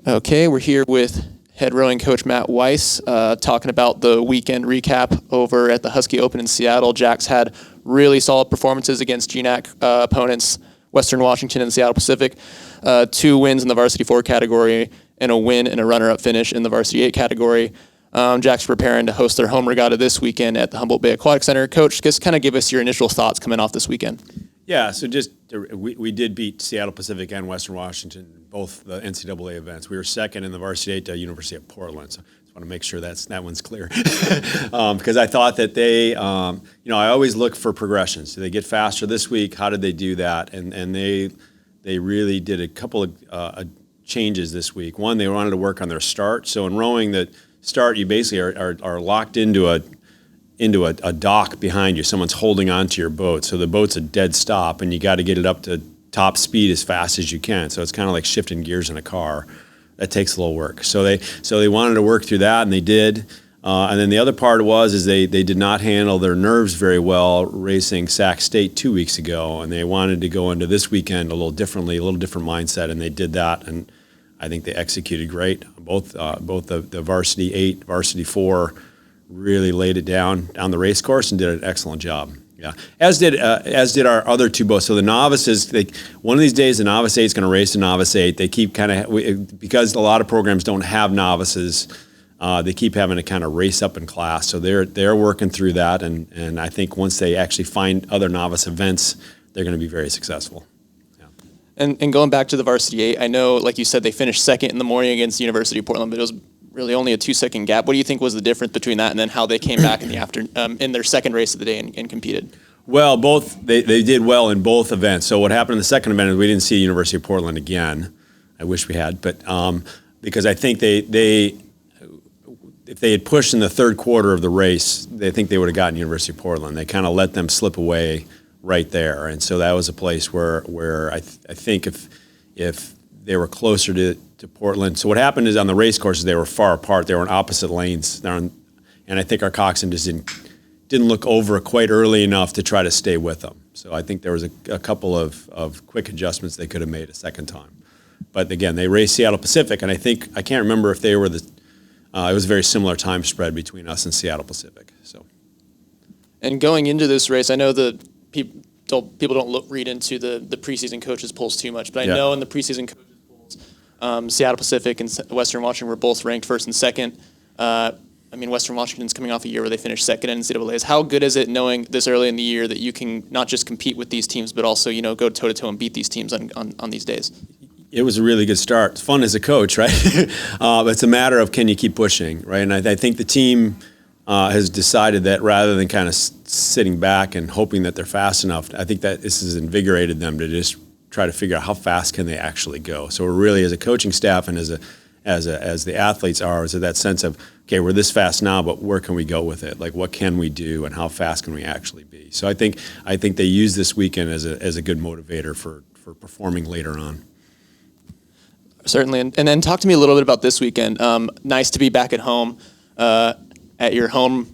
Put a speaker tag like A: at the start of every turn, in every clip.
A: Okay, we're here with head rowing coach Matt Weise, talking about the weekend recap over at the Husky Open in Seattle. Jack's had really solid performances against GNAC opponents, Western Washington and Seattle Pacific. 2 wins in the Varsity 4 category and a win and a runner-up finish in the Varsity 8 category. Jack's preparing to host their home regatta this weekend at the Humboldt Bay Aquatic Center. Coach, just kind of give us your initial thoughts coming off this weekend.
B: Yeah, so we did beat Seattle Pacific and Western Washington in both the NCAA events. We were second in the Varsity 8 to University of Portland, so I just want to make sure that one's clear. Because I thought that they, I always look for progressions. Do they get faster this week? How did they do that? And they really did a couple of changes this week. One, they wanted to work on their start. So in rowing, the start, you basically are locked into a dock behind you. Someone's holding onto your boat. So the boat's a dead stop, and you got to get it up to top speed as fast as you can. So it's kind of like shifting gears in a car. That takes a little work. So they wanted to work through that, and they did. And then the other part is they did not handle their nerves very well racing Sac State 2 weeks ago, and they wanted to go into this weekend a little differently, a little different mindset, and they did that. And I think they executed great. Both the Varsity 8, Varsity 4 really laid it down the race course and did an excellent job. Yeah, as did our other 2 boats. So the novices, one of these days the novice 8 is going to race a novice 8. They keep because a lot of programs don't have novices. They keep having to kind of race up in class. So they're working through that, and I think once they actually find other novice events, they're going to be very successful.
A: And going back to the Varsity 8, I know, like you said, they finished second in the morning against the University of Portland, but it was really only a 2-second gap. What do you think was the difference between that and then how they came back in their second race of the day and competed?
B: Well, they did well in both events. So what happened in the second event is we didn't see University of Portland again. I wish we had, but because I think if they had pushed in the third quarter of the race, they think they would have gotten University of Portland. They kind of let them slip away right there, and so that was a place where I think if they were closer to Portland. So what happened is on the race courses they were far apart. They were in opposite lanes, and I think our coxswain just didn't look over quite early enough to try to stay with them. So I think there was a couple of quick adjustments they could have made a second time. But again, they raced Seattle Pacific, and I can't remember if they were it was a very similar time spread between us and Seattle Pacific. So. And
A: going into this race, I know the people don't read into the preseason coaches polls too much, but I know in the preseason coaches polls, Seattle Pacific and Western Washington were both ranked first and second. Western Washington's coming off a year where they finished second in NCAAs. How good is it knowing this early in the year that you can not just compete with these teams, but also go toe-to-toe and beat these teams on these days?
B: It was a really good start. It's fun as a coach, right? But it's a matter of can you keep pushing, right? And I think the team has decided that rather than kind of sitting back and hoping that they're fast enough, I think that this has invigorated them to just try to figure out how fast can they actually go. So we're really, as a coaching staff and as the athletes is that sense of, okay, we're this fast now, but where can we go with it? Like, what can we do, and how fast can we actually be? So I think they use this weekend as a good motivator for performing later on.
A: Certainly, and then talk to me a little bit about this weekend. Nice to be back at home at your home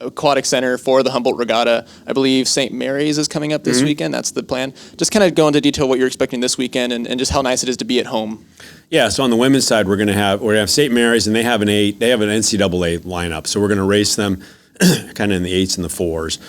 A: aquatic center for the Humboldt Regatta. I believe St. Mary's is coming up this weekend. That's the plan. Just kind of go into detail what you're expecting this weekend and just how nice it is to be at home.
B: Yeah, so on the women's side, we're gonna have St. Mary's, and they have an NCAA lineup. So we're gonna race them kind of in the 8s and the 4s.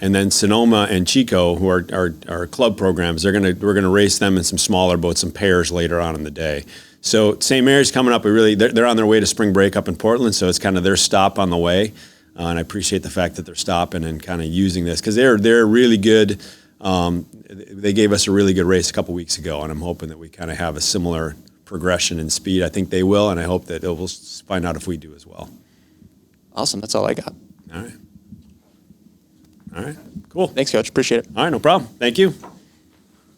B: And then Sonoma and Chico, who are club programs, we're gonna race them in some smaller boats, some pairs later on in the day. So St. Mary's coming up. They're on their way to spring break up in Portland, so it's kind of their stop on the way. And I appreciate the fact that they're stopping and kind of using this because they're really good. They gave us a really good race a couple weeks ago, and I'm hoping that we kind of have a similar progression in speed. I think they will, and I hope that we'll find out if we do as well.
A: Awesome. That's all I got.
B: All right. Cool.
A: Thanks, Coach. Appreciate it.
B: All right, no problem. Thank you.